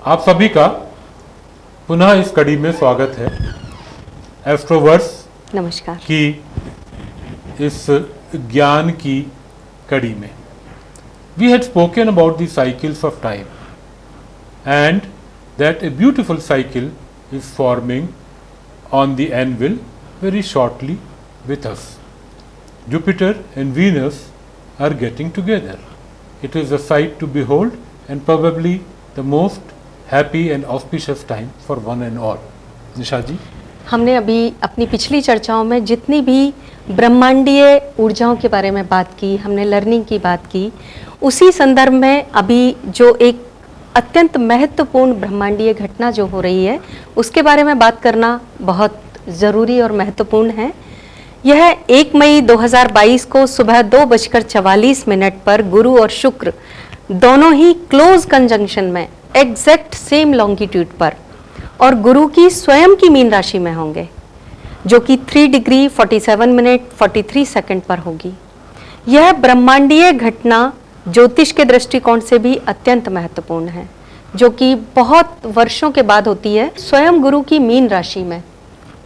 आप सभी का पुनः इस कड़ी में स्वागत है। एस्ट्रोवर्स नमस्कार की इस ज्ञान की कड़ी में we had spoken about the cycles of time and that a beautiful cycle is forming on the anvil very shortly with us. Jupiter and Venus are getting together. It is a sight to behold and probably the most happy and auspicious time for one and all. निशा जी, हमने अभी अपनी पिछली चर्चाओं में जितनी भी ब्रह्मांडीय ऊर्जाओं के बारे में बात की, हमने लर्निंग की बात की, उसी संदर्भ में अभी जो एक अत्यंत महत्वपूर्ण ब्रह्मांडीय घटना जो हो रही है उसके बारे में बात करना बहुत ज़रूरी और महत्वपूर्ण है। यह 1 मई 2022 को सुबह 2:44 पर गुरु और शुक्र दोनों ही क्लोज कंजंक्शन में एग्जैक्ट सेम लॉन्गिट्यूड पर और गुरु की स्वयं की मीन राशि में होंगे, जो कि 3 डिग्री 47 मिनट 43 सेकंड पर होगी। यह ब्रह्मांडीय घटना ज्योतिष के दृष्टिकोण से भी अत्यंत महत्वपूर्ण है, जो कि बहुत वर्षों के बाद होती है। स्वयं गुरु की मीन राशि में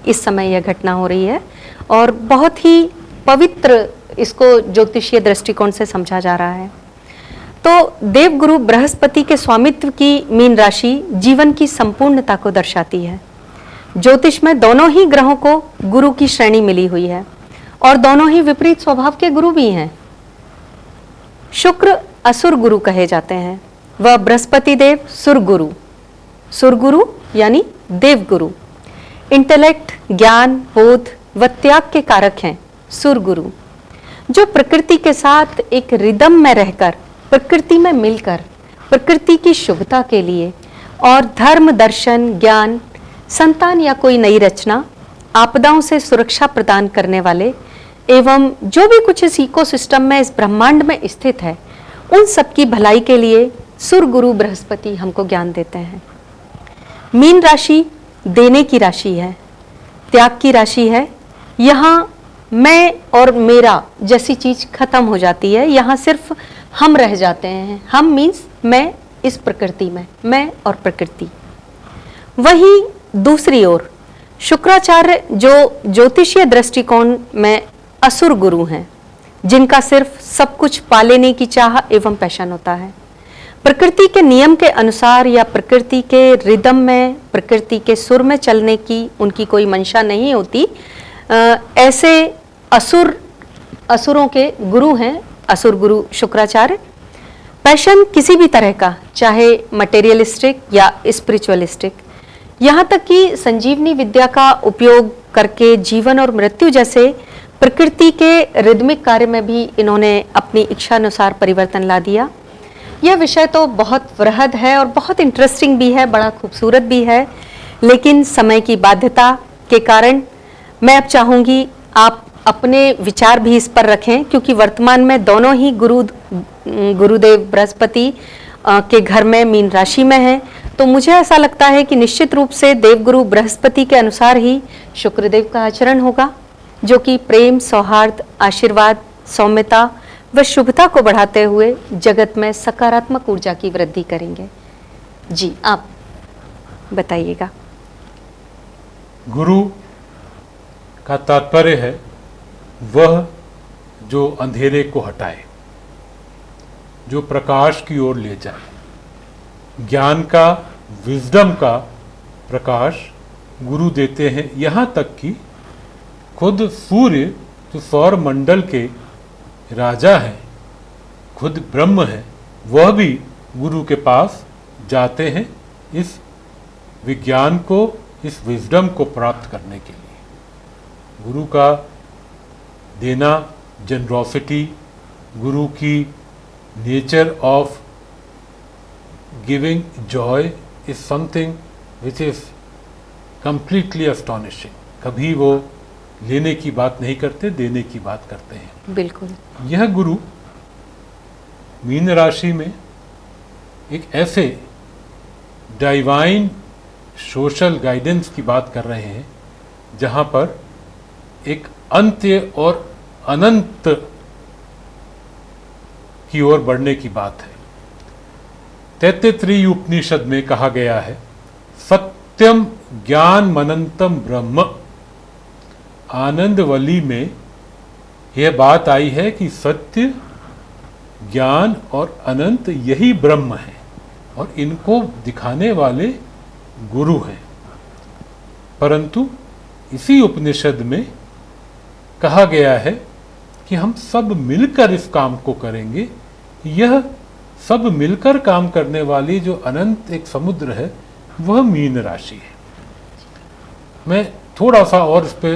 इस समय यह घटना हो रही है और बहुत ही पवित्र इसको ज्योतिषीय दृष्टिकोण से समझा जा रहा है। तो देवगुरु बृहस्पति के स्वामित्व की मीन राशि जीवन की संपूर्णता को दर्शाती है। ज्योतिष में दोनों ही ग्रहों को गुरु की श्रेणी मिली हुई है और दोनों ही विपरीत स्वभाव के गुरु भी हैं। शुक्र असुर गुरु कहे जाते हैं, वह बृहस्पति देव सुरगुरु, सुरगुरु यानी देवगुरु, इंटेलेक्ट, ज्ञान, बोध व त्याग के कारक हैं सुरगुरु, जो प्रकृति के साथ एक रिदम में रहकर, प्रकृति में मिलकर, प्रकृति की शुभता के लिए और धर्म, दर्शन, ज्ञान, संतान या कोई नई रचना, आपदाओं से सुरक्षा प्रदान करने वाले एवं जो भी कुछ इस इकोसिस्टम में, इस ब्रह्मांड में स्थित है, उन सब की भलाई के लिए सुरगुरु बृहस्पति हमको ज्ञान देते हैं। मीन राशि देने की राशि है, त्याग की राशि है। यहाँ मैं और मेरा जैसी चीज खत्म हो जाती है, यहाँ सिर्फ हम रह जाते हैं। हम मीन्स मैं इस प्रकृति में, मैं और प्रकृति। वहीं दूसरी ओर शुक्राचार्य जो ज्योतिषीय दृष्टिकोण में असुर गुरु हैं, जिनका सिर्फ सब कुछ पा लेने की चाह एवं पैशन होता है, प्रकृति के नियम के अनुसार या प्रकृति के रिदम में, प्रकृति के सुर में चलने की उनकी कोई मंशा नहीं होती। ऐसे असुरों के गुरु हैं असुर गुरु शुक्राचार्य। पैशन किसी भी तरह का, चाहे मटेरियलिस्टिक या स्पिरिचुअलिस्टिक, यहाँ तक कि संजीवनी विद्या का उपयोग करके जीवन और मृत्यु जैसे प्रकृति के रिदमिक कार्य में भी इन्होंने अपनी इच्छा अनुसार परिवर्तन ला दिया। यह विषय तो बहुत वृहद है और बहुत इंटरेस्टिंग भी है, बड़ा खूबसूरत भी है, लेकिन समय की बाध्यता के कारण मैं अब चाहूँगी आप अपने विचार भी इस पर रखें, क्योंकि वर्तमान में दोनों ही गुरुदेव बृहस्पति के घर में मीन राशि में हैं। तो मुझे ऐसा लगता है कि निश्चित रूप से देवगुरु बृहस्पति के अनुसार ही शुक्रदेव का आचरण होगा, जो कि प्रेम, सौहार्द, आशीर्वाद, सौम्यता व शुभता को बढ़ाते हुए जगत में सकारात्मक ऊर्जा की वृद्धि करेंगे। जी, आप बताइएगा। गुरु का तात्पर्य है वह जो अंधेरे को हटाए, जो प्रकाश की ओर ले जाए। ज्ञान का, विजडम का प्रकाश गुरु देते हैं। यहाँ तक कि खुद सूर्य जो सौर मंडल के राजा है, खुद ब्रह्म है, वह भी गुरु के पास जाते हैं इस विज्ञान को, इस विजडम को प्राप्त करने के लिए। गुरु का देना, जनरॉसिटी, गुरु की nature of giving Joy is something which is completely astonishing. कभी वो लेने की बात नहीं करते, देने की बात करते हैं। बिल्कुल। यह गुरु मीन राशि में एक ऐसे डिवाइन सोशल गाइडेंस की बात कर रहे हैं जहां पर एक अंत्य और अनंत की ओर बढ़ने की बात है। तैत्तिरीय उपनिषद में कहा गया है, सत्यम ज्ञान मनंतम ब्रह्म। आनंदवली में यह बात आई है कि सत्य, ज्ञान और अनंत यही ब्रह्म है और इनको दिखाने वाले गुरु हैं। परंतु इसी उपनिषद में कहा गया है कि हम सब मिलकर इस काम को करेंगे। यह सब मिलकर काम करने वाली जो अनंत एक समुद्र है वह मीन राशि है। मैं थोड़ा सा और इस पे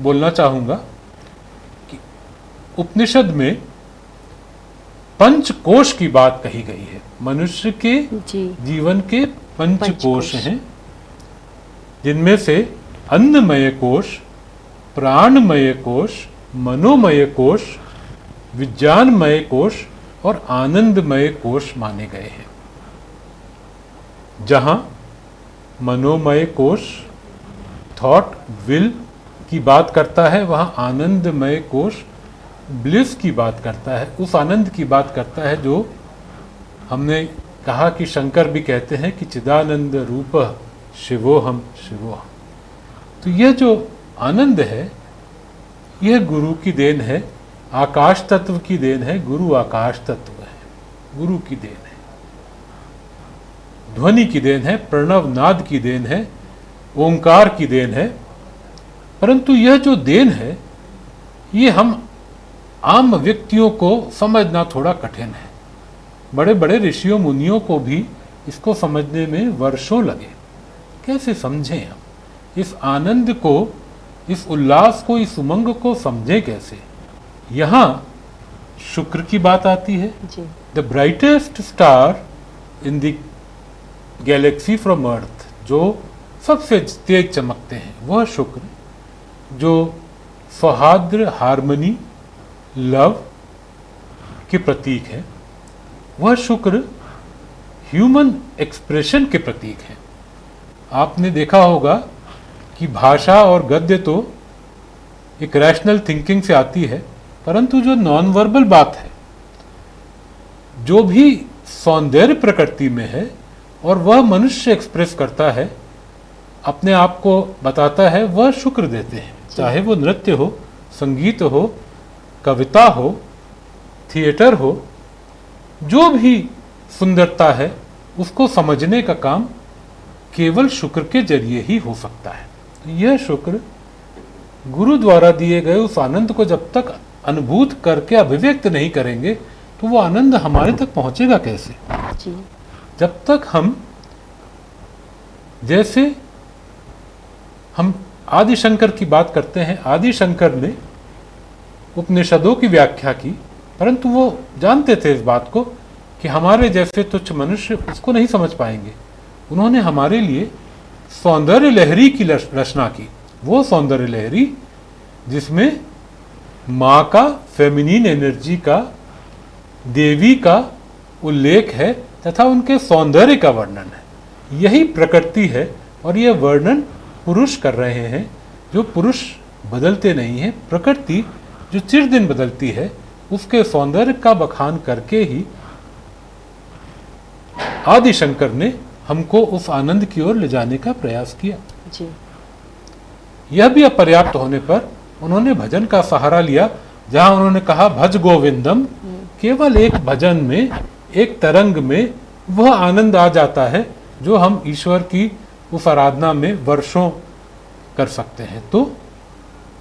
बोलना चाहूँगा कि उपनिषद में पंचकोश की बात कही गई है। मनुष्य के जीवन के पंचकोश हैं, जिनमें से अन्नमय कोश, प्राणमय कोश, मनोमय कोश, विज्ञानमय कोश और आनंदमय कोश माने गए हैं। जहां मनोमय कोश थॉट, विल की बात करता है, वहां आनंदमय कोश ब्लिस की बात करता है, उस आनंद की बात करता है जो हमने कहा कि शंकर भी कहते हैं कि चिदानंद रूप शिवोहम शिवोहम। तो यह जो आनंद है यह गुरु की देन है, आकाश तत्व की देन है। गुरु आकाश तत्व है, गुरु की देन है, ध्वनि की देन है, प्रणव नाद की देन है, ओंकार की देन है। परंतु यह जो देन है ये हम आम व्यक्तियों को समझना थोड़ा कठिन है। बड़े बड़े ऋषियों मुनियों को भी इसको समझने में वर्षों लगे। कैसे समझें हम इस आनंद को, इस उल्लास को, इस उमंग को समझें कैसे? यहाँ शुक्र की बात आती है। The brightest star in the galaxy from earth, जो सबसे तेज चमकते हैं वह शुक्र, जो सौहार्द, हार्मनी, लव के प्रतीक है। वह शुक्र ह्यूमन एक्सप्रेशन के प्रतीक है। आपने देखा होगा कि भाषा और गद्य तो एक रैशनल थिंकिंग से आती है, परंतु जो नॉन वर्बल बात है, जो भी सौंदर्य प्रकृति में है और वह मनुष्य एक्सप्रेस करता है, अपने आप को बताता है, वह शुक्र देते हैं। चाहे वो नृत्य हो, संगीत हो, कविता हो, थिएटर हो, जो भी सुंदरता है उसको समझने का काम केवल शुक्र के जरिए ही हो सकता है। तो यह शुक्र गुरु द्वारा दिए गए उस आनंद को जब तक अनुभूत करके अभिव्यक्त नहीं करेंगे तो वो आनंद हमारे तक पहुंचेगा कैसे? जब तक हम, जैसे हम आदि शंकर की बात करते हैं, आदि शंकर ने उपनिषदों की व्याख्या की, परंतु वो जानते थे इस बात को कि हमारे जैसे तुच्छ मनुष्य उसको नहीं समझ पाएंगे। उन्होंने हमारे लिए सौंदर्य लहरी की रचना की। वो सौंदर्य लहरी जिसमें माँ का, फेमिनिन एनर्जी का, देवी का उल्लेख है तथा उनके सौंदर्य का वर्णन है। यही प्रकृति है और यह वर्णन पुरुष कर रहे हैं, जो पुरुष बदलते नहीं हैं। प्रकृति जो चिर दिन बदलती है, उसके सौंदर्य का बखान करके ही आदि शंकर ने हमको उस आनंद की ओर ले जाने का प्रयास किया। जी। यह भी अपर्याप्त होने पर उन्होंने भजन का सहारा लिया, जहां उन्होंने कहा भज गोविंदम। केवल एक भजन में, एक तरंग में वह आनंद आ जाता है जो हम ईश्वर की उस आराधना में वर्षों कर सकते हैं। तो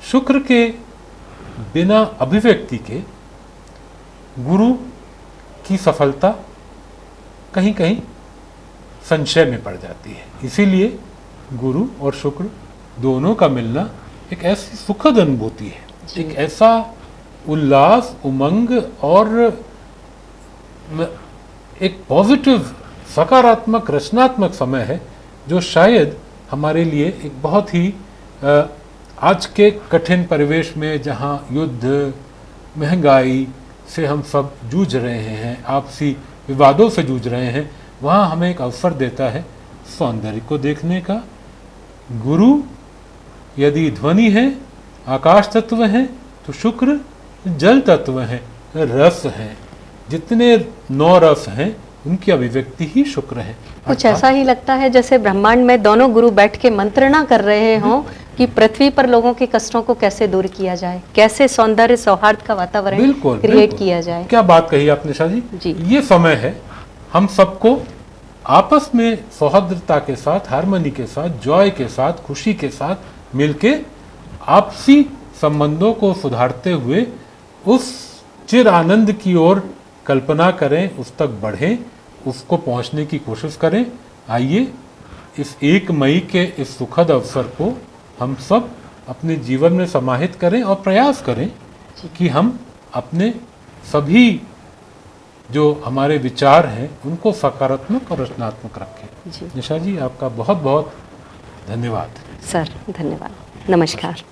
शुक्र के बिना अभिव्यक्ति के गुरु की सफलता कहीं कहीं संशय में पड़ जाती है। इसीलिए गुरु और शुक्र दोनों का मिलना एक ऐसी सुखद अनुभूति है, एक ऐसा उल्लास, उमंग और एक पॉजिटिव, सकारात्मक, रचनात्मक समय है, जो शायद हमारे लिए एक बहुत ही आज के कठिन परिवेश में, जहां युद्ध, महंगाई से हम सब जूझ रहे हैं, आपसी विवादों से जूझ रहे हैं, वहाँ हमें एक अवसर देता है सौंदर्य को देखने का। गुरु यदि ध्वनि है, आकाश तत्व है, तो शुक्र जल तत्व है, रस है। जितने 9 रस हैं उनकी अभिव्यक्ति ही शुक्र है। कुछ ऐसा ही लगता है जैसे ब्रह्मांड में दोनों गुरु बैठ के मंत्रणा कर रहे हों कि पृथ्वी पर लोगों के कष्टों को कैसे दूर किया जाए, कैसे सौंदर्य सौहार्द का वातावरण बिल्कुल क्रिएट बिल्कुल। किया जाए। क्या बात कही आपने शाह जी। जी। ये समय है हम सबको आपस में सौहार्दता के साथ, हार्मनी के साथ, जॉय के साथ, खुशी के साथ मिलके आपसी संबंधों को सुधारते हुए उस चिर आनंद की ओर कल्पना करें, उस तक बढ़ें, उसको पहुंचने की कोशिश करें। आइए इस 1 मई के इस सुखद अवसर को हम सब अपने जीवन में समाहित करें और प्रयास करें कि हम अपने सभी जो हमारे विचार हैं उनको सकारात्मक और रचनात्मक रखें। जी निशा जी, आपका बहुत बहुत धन्यवाद। सर, धन्यवाद, नमस्कार।